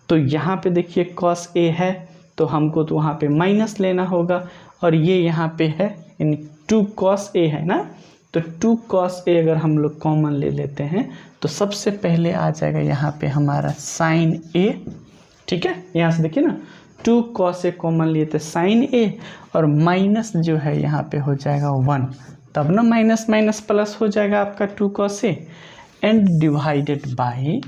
तो यहाँ पे देखिए cos a है तो हमको तो वहाँ पे माइनस लेना होगा, और ये यहाँ पे है यानी 2 cos a है ना, तो 2 cos a अगर हम लोग कॉमन ले लेते हैं तो सबसे पहले आ जाएगा यहाँ पे हमारा साइन a, ठीक है, यहाँ से देखिए ना 2 cos a कॉमन लिए थे साइन a, और माइनस जो है यहाँ पे हो जाएगा 1, तब ना माइनस माइनस प्लस हो जाएगा आपका 2 cos a, and divided bye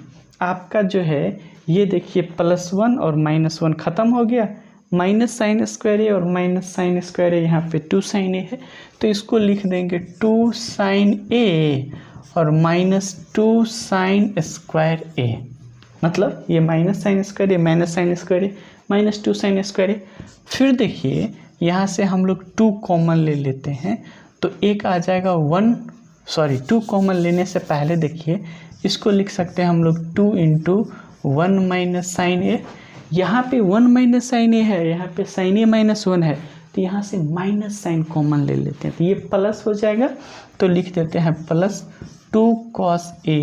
आपका जो है ये देखिए +1 और -1 ख़त्म हो गया, माइनस साइन स्क्वायर ए और माइनस साइन स्क्वायर ए, यहाँ पे 2 sin a है तो इसको लिख देंगे 2 sin a और -2 sin स्क्वायर a, मतलब ये minus sign square A minus sign square A -2 sin square ए। फिर देखिए यहाँ से हम लोग 2 कॉमन ले लेते हैं तो एक आ जाएगा 2 कॉमन लेने से पहले देखिए इसको लिख सकते हैं हम लोग 2 × 1 माइनस साइन ए, यहाँ पे 1 माइनस साइन ए है, यहाँ पे साइन ए -1 है, तो यहाँ से माइनस साइन कॉमन ले लेते हैं तो ये प्लस हो जाएगा, तो लिख देते हैं +2 cos a,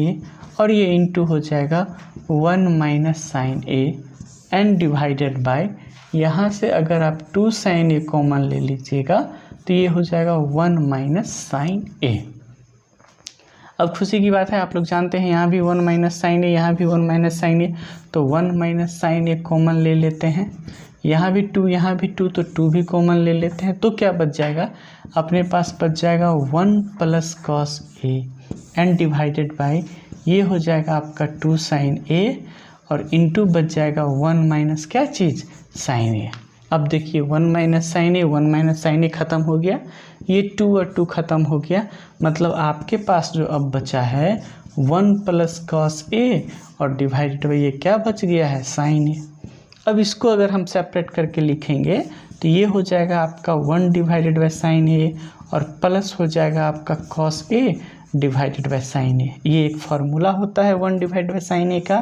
और ये इंटू हो जाएगा 1 minus sign A and divided by, यहाँ से अगर आप 2 sin a कॉमन ले लीजिएगा तो ये हो जाएगा 1 माइनस साइन ए। अब खुशी की बात है, आप लोग जानते हैं यहाँ भी 1 माइनस साइन ए, यहाँ भी 1 माइनस साइन ए, तो 1 माइनस साइन ए कॉमन ले लेते हैं, यहाँ भी 2 यहाँ भी 2, तो 2 भी कॉमन ले लेते हैं, तो क्या बच जाएगा, अपने पास बच जाएगा 1 + cos a and divided bye, ये हो जाएगा आपका 2 sin a, और इंटू बच जाएगा 1 माइनस क्या चीज़, साइन ए। अब देखिए 1 माइनस साइन ए 1 माइनस साइन ए ख़त्म हो गया, ये 2 और 2 ख़त्म हो गया, मतलब आपके पास जो अब बचा है 1 + cos a और डिवाइडेड बाई ये क्या बच गया है, साइन ए। अब इसको अगर हम सेपरेट करके लिखेंगे तो ये हो जाएगा आपका 1 डिवाइडेड बाई साइन ए और प्लस हो जाएगा आपका cos a divided by sin A. ये एक फार्मूला होता है 1 डिवाइडेड बाई साइन ए का,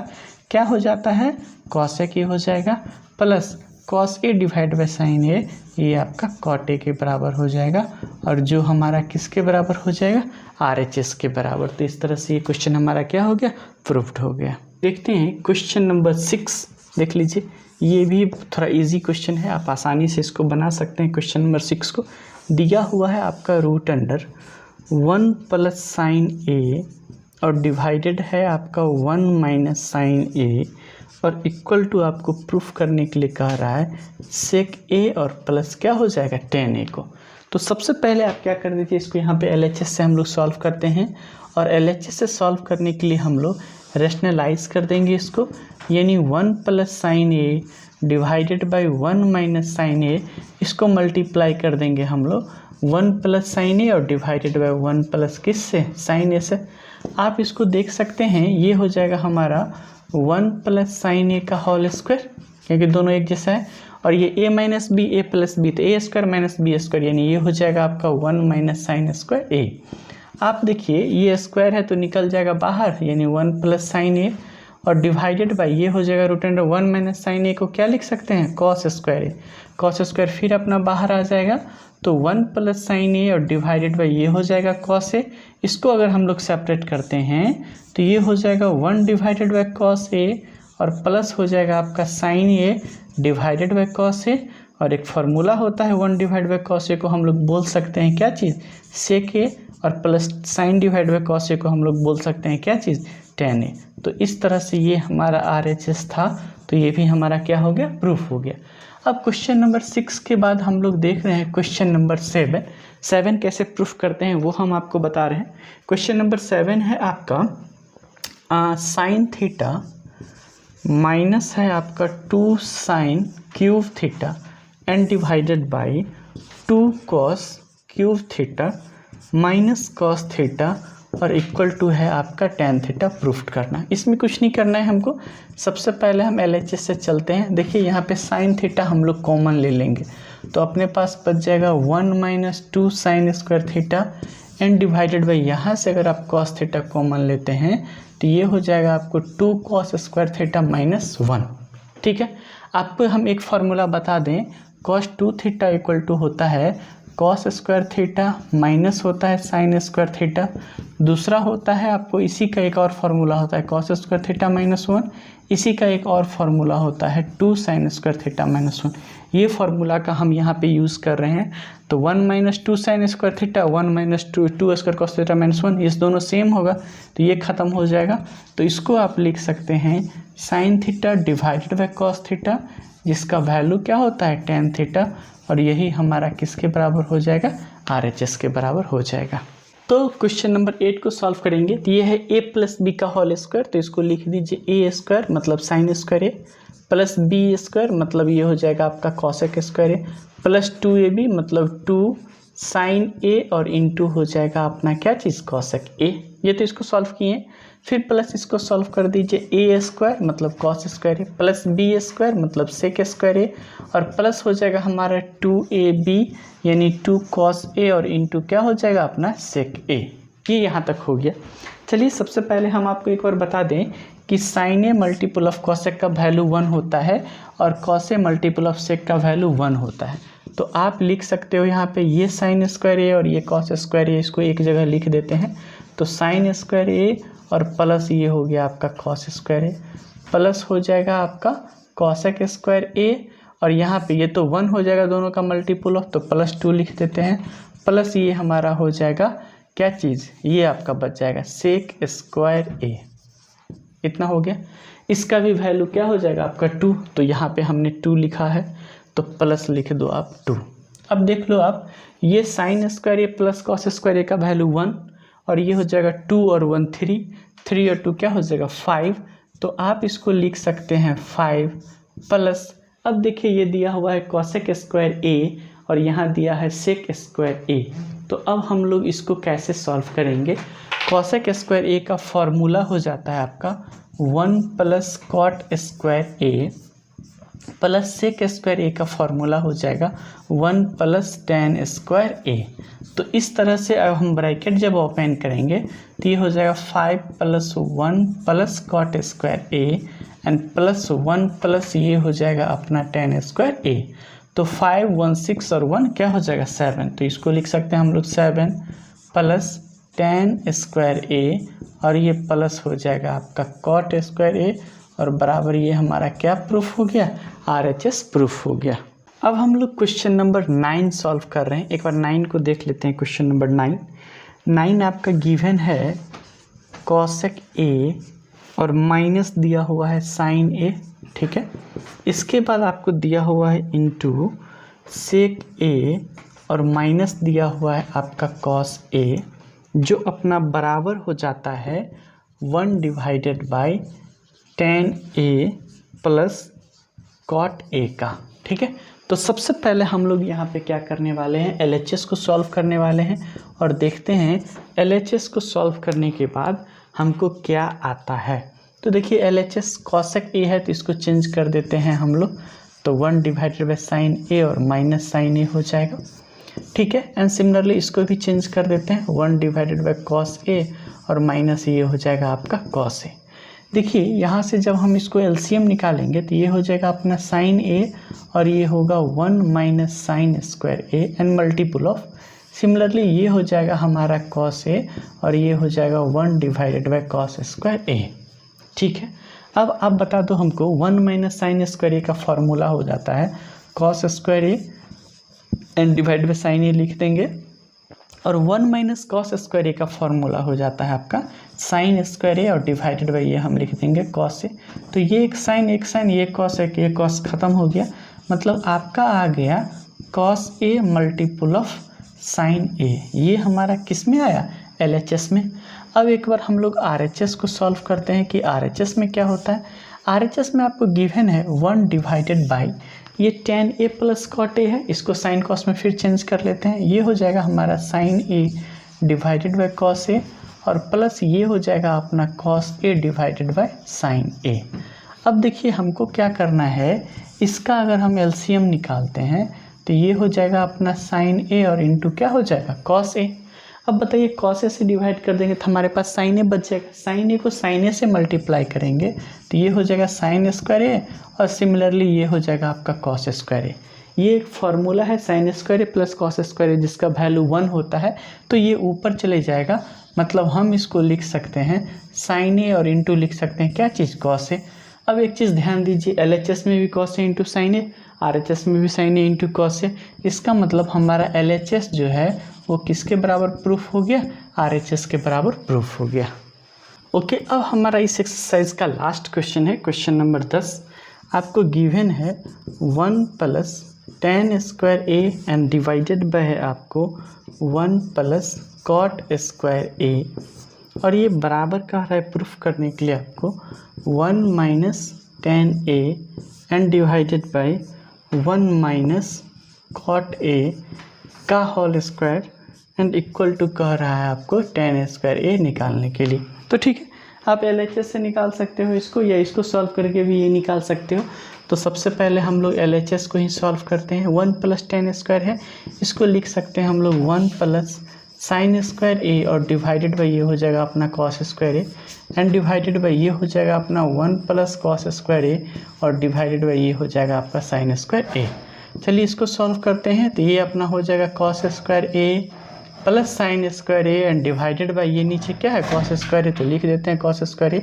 क्या हो जाता है, cos a की हो जाएगा plus cos a divide by sin A, ये आपका cot a के बराबर हो जाएगा, और जो हमारा किसके बराबर हो जाएगा, RHS के बराबर। तो इस तरह से ये क्वेश्चन हमारा क्या हो गया, प्रूव्ड हो गया। देखते हैं क्वेश्चन नंबर 6, देख लीजिए, ये भी थोड़ा इजी क्वेश्चन है, आप आसानी से इसको बना सकते हैं। क्वेश्चन नंबर 6 को दिया हुआ है आपका √1 + साइन ए और डिवाइडेड है आपका 1 माइनस साइन ए, और इक्वल टू आपको प्रूफ करने के लिए कह रहा है सेक ए और प्लस क्या हो जाएगा, tan a को। तो सबसे पहले आप क्या कर दीजिए, इसको यहाँ पे LHS से हम लोग सॉल्व करते हैं, और LHS से सॉल्व करने के लिए हम लोग रेशनलाइज कर देंगे इसको, यानी 1 + sin A divided by 1 minus sign A, इसको मल्टीप्लाई कर देंगे हम लोग 1 + साइन ए और डिवाइडेड बाई 1 प्लस किससे, साइन ए से। आप इसको देख सकते हैं, ये हो जाएगा हमारा 1 + साइन ए का होल स्क्वायर, क्योंकि दोनों एक जैसा है, और ये a - b a + b, तो a² - b², यानी ये हो जाएगा आपका 1 माइनस साइन स्क्वायर ए। आप देखिए ये स्क्वायर है तो निकल जाएगा बाहर, यानी 1 + साइन ए, और डिवाइडेड बाई ये हो जाएगा √1 माइनस साइन ए को क्या लिख सकते हैं, cos स्क्वायर ए, cos स्क्वायर फिर अपना बाहर आ जाएगा, तो 1 + साइन ए और डिवाइडेड बाई ये हो जाएगा cos ए। इसको अगर हम लोग सेपरेट करते हैं तो ये हो जाएगा 1 डिवाइडेड बाई cos ए और प्लस हो जाएगा आपका sign A divided by cos A, और एक फार्मूला होता है 1 डिवाइड बाई cos ए को हम लोग बोल सकते हैं क्या चीज़, सेक ए, और plus sign divide by cos ए को हम लोग बोल सकते हैं क्या चीज़, tan a। तो इस तरह से ये हमारा RHS था, तो ये भी हमारा क्या हो गया, प्रूफ हो गया। अब क्वेश्चन नंबर 6 के बाद हम लोग देख रहे हैं क्वेश्चन नंबर 7 कैसे प्रूफ करते हैं वो हम आपको बता रहे हैं। क्वेश्चन नंबर 7 है आपका साइन थीटा माइनस है आपका 2 sine cube theta and divided by 2 cos cube theta minus cos theta और इक्वल टू है आपका tan थीटा प्रूफ करना। इसमें कुछ नहीं करना है हमको, सबसे पहले हम LHS से चलते हैं। देखिए यहाँ पे साइन थीटा हम लोग कॉमन ले लेंगे, तो अपने पास बच जाएगा 1 minus 2 sign square theta and divided by, यहाँ से अगर आप कॉस थीटा कॉमन लेते हैं तो ये हो जाएगा आपको 2 कॉस स्क्वायर थीटा माइनस 1। ठीक है, आपको हम एक फार्मूला बता दें, कॉस 2 थीटा इक्वल टू होता है कॉस स्क्वायर थीटा माइनस होता है साइन स्क्वायर थीटा। दूसरा होता है आपको इसी का एक और फार्मूला होता है कॉस स्क्वायर थीटा माइनस 1, इसी का एक और फार्मूला होता है 2 साइन स्क्वायर थीटा माइनस 1। ये फार्मूला का हम यहाँ पे यूज़ कर रहे हैं। तो 1 minus 2 sign square theta 1 minus 2 square cos theta minus 1, इस दोनों सेम होगा तो ये ख़त्म हो जाएगा। तो इसको आप लिख सकते हैं sine theta divided by cos theta, जिसका वैल्यू क्या होता है tan थीटा, और यही हमारा किसके बराबर हो जाएगा, RHS के बराबर हो जाएगा। तो क्वेश्चन नंबर 8 को सॉल्व करेंगे। तो ये है a प्लस बी का होल स्क्वायर, तो इसको लिख दीजिए a स्क्वायर मतलब sine square a plus B square मतलब ये हो जाएगा आपका cosec square a plus 2ab मतलब 2 साइन a और इंटू हो जाएगा अपना क्या चीज़, कॉसेक a। ये तो इसको सॉल्व किए, फिर प्लस इसको सॉल्व कर दीजिए a स्क्वायर मतलब cos square a plus b square मतलब सेक स्क्वायर a और प्लस हो जाएगा हमारा 2ab यानी 2 कॉस a और इंटू क्या हो जाएगा अपना सेक a। ये यहाँ तक हो गया। चलिए सबसे पहले हम आपको एक बार बता दें कि sine A multiple of cosec का वैल्यू 1 होता है और cos A multiple of sec का वैल्यू 1 होता है। तो आप लिख सकते हो यहाँ पे ये साइन स्क्वायर ए और ये कॉस स्क्वायर ए, इसको एक जगह लिख देते हैं। तो साइन स्क्वायर ए और प्लस ये हो गया आपका कॉस स्क्वायर ए प्लस हो जाएगा आपका कॉसेक स्क्वायर ए और यहाँ पे ये तो 1 हो जाएगा दोनों का मल्टीपल ऑफ, तो प्लस 2 लिख देते हैं प्लस ये हमारा हो जाएगा क्या चीज़, ये आपका बच जाएगा सेक स्क्वायर ए। इतना हो गया। इसका भी वैल्यू क्या हो जाएगा आपका 2, तो यहाँ पे हमने 2 लिखा है तो प्लस लिख दो आप 2। अब देख लो आप, ये sine square A plus cos square ए का वैल्यू 1 और ये हो जाएगा 2 और 1 3 और 2 क्या हो जाएगा 5। तो आप इसको लिख सकते हैं 5 प्लस, अब देखिए ये दिया हुआ है कॉसेक स्क्वायर ए और यहाँ दिया है सेक स्क्वायर ए। तो अब हम लोग इसको कैसे सॉल्व करेंगे। कॉसेक स्क्वायर ए का फॉर्मूला हो जाता है आपका 1 plus cot square A plus sec square ए का फॉर्मूला हो जाएगा 1 प्लस tan स्क्वायर ए। तो इस तरह से अब हम ब्रैकेट जब ओपन करेंगे तो ये हो जाएगा 5 plus 1 plus cot square A and plus 1 plus ये हो जाएगा अपना tan स्क्वायर ए। तो 5 1 6 और 1 क्या हो जाएगा 7, तो इसको लिख सकते हैं हम लोग 7 प्लस tan स्क्वायर ए और ये प्लस हो जाएगा आपका कॉट स्क्वायर ए और बराबर ये हमारा क्या प्रूफ हो गया, RHS प्रूफ हो गया। अब हम लोग क्वेश्चन नंबर 9 सॉल्व कर रहे हैं। एक बार 9 को देख लेते हैं। क्वेश्चन नंबर 9 आपका गिवन है कॉसेक ए और माइनस दिया हुआ है साइन ए, ठीक है। इसके बाद आपको दिया हुआ है इनटू सेक ए और माइनस दिया हुआ है आपका कॉस ए, जो अपना बराबर हो जाता है 1 divided by tan A plus cot A का, ठीक है। तो सबसे पहले हम लोग यहाँ पे क्या करने वाले हैं, LHS को सॉल्व करने वाले हैं और देखते हैं LHS को सॉल्व करने के बाद हमको क्या आता है। तो देखिए LHS कॉसेक ए है तो इसको चेंज कर देते हैं हम लोग, तो 1 डिवाइडेड बाई साइन ए और माइनस साइन ए हो जाएगा, ठीक है। एंड सिमिलरली इसको भी चेंज कर देते हैं 1 डिवाइडेड बाई कॉस ए और माइनस ये हो जाएगा आपका कॉस ए। देखिए यहाँ से जब हम इसको LCM निकालेंगे तो ये हो जाएगा अपना साइन ए और ये होगा 1 minus sign square A and multiple of, similarly ये हो जाएगा हमारा कॉस ए और ये हो जाएगा 1 divided by cos square A, ठीक है। अब आप बता दो हमको 1 माइनस साइन स्क्वायर ए का फॉर्मूला हो जाता है cos square A and divide by sin A लिख देंगे और 1 माइनस कॉस स्क्वायर ए का फॉर्मूला हो जाता है आपका साइन स्क्वायर ए और डिवाइडेड बाई ये हम लिख देंगे कॉस ए। तो ये एक साइन ये कॉस है, ये कॉस ख़त्म हो गया, मतलब आपका आ गया cos A multiple of sin A. ये हमारा किस में आया, LHS में। अब एक बार हम लोग RHS को सॉल्व करते हैं कि RHS में क्या होता है। RHS में आपको गिवन है 1 डिवाइडेड बाई ये tan a plus cot A है, इसको साइन कॉस में फिर चेंज कर लेते हैं, ये हो जाएगा हमारा sin A divided by cos A और प्लस ये हो जाएगा अपना cos A divided by sin A. अब देखिए हमको क्या करना है, इसका अगर हम LCM निकालते हैं तो ये हो जाएगा अपना साइन ए और इंटू क्या हो जाएगा कॉस ए। अब बताइए कॉस ए से डिवाइड कर देंगे तो हमारे पास साइन ए बच जाएगा, साइन ए को साइन ए से मल्टीप्लाई करेंगे तो ये हो जाएगा साइन स्क्वायर ए और सिमिलरली ये हो जाएगा आपका कॉस स्क्वायर ए। ये एक फॉर्मूला है sin square A plus cos square ए जिसका वैल्यू 1 होता है, तो ये ऊपर चले जाएगा, मतलब हम इसको लिख सकते हैं साइन ए और इंटू लिख सकते हैं क्या चीज़ कॉस ए। अब एक चीज़ ध्यान दीजिए, LHS में भी cos A into sine A, RHS में भी साइन ए इंटू कॉस ए, इसका मतलब हमारा LHS जो है वो किसके बराबर प्रूफ हो गया, RHS के बराबर प्रूफ हो गया। ओके, अब हमारा इस एक्सरसाइज का लास्ट क्वेश्चन है, क्वेश्चन नंबर 10। आपको गिवन है 1 plus tan square A and divided bye है आपको 1 प्लस कॉट स्क्वायर ए, और ये बराबर कह रहा है प्रूफ करने के लिए आपको 1 minus tan A and divided by 1 minus cot A का whole square and equal to कह रहा है आपको tan स्क्वायर ए निकालने के लिए। तो ठीक है, आप LHS से निकाल सकते हो इसको या इसको सॉल्व करके भी ये निकाल सकते हो। तो सबसे पहले हम लोग LHS को ही सॉल्व करते हैं। 1 प्लस tan स्क्वायर है, इसको लिख सकते हैं हम लोग 1 प्लस साइन स्क्वायर ए और डिवाइडेड बाई ये हो जाएगा अपना cos square A and divided by ये हो जाएगा अपना 1 प्लस कॉस स्क्वायर ए और डिवाइडेड बाई ये हो जाएगा आपका साइन स्क्वायर ए। चलिए इसको सॉल्व करते हैं, तो ये अपना हो जाएगा cos square A plus sine square A and divided by ये नीचे क्या है कॉस स्क्वायर ए, तो लिख देते हैं cos square A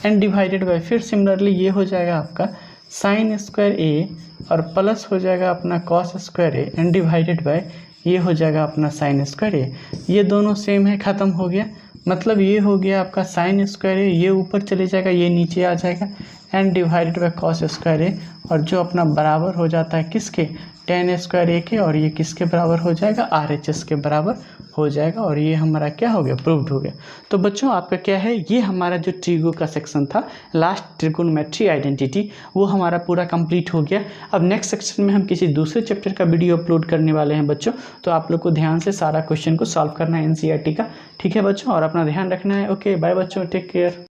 and divided by फिर सिमिलरली ये हो जाएगा आपका साइन स्क्वायर ए और प्लस हो जाएगा अपना cos square A and divided by ये हो जाएगा अपना साइन स्क्वायर ए। ये दोनों सेम है, ख़त्म हो गया, मतलब ये हो गया आपका साइन स्क्वायर ए, ये ऊपर चले जाएगा ये नीचे आ जाएगा and divided by cos square A, और जो अपना बराबर हो जाता है किसके, tan स्क्वायर ए के, और ये किसके बराबर हो जाएगा, RHS के बराबर हो जाएगा, और ये हमारा क्या हो गया, प्रूव्ड हो गया। तो बच्चों आपका क्या है, ये हमारा जो ट्रिगो का सेक्शन था लास्ट ट्रिगोनोमेट्री आइडेंटिटी वो हमारा पूरा कंप्लीट हो गया। अब नेक्स्ट सेक्शन में हम किसी दूसरे चैप्टर का वीडियो अपलोड करने वाले हैं बच्चों, तो आप लोग को ध्यान से सारा क्वेश्चन को सॉल्व करना है NCERT का, ठीक है बच्चों, और अपना ध्यान रखना है। ओके बाय बच्चों, टेक केयर।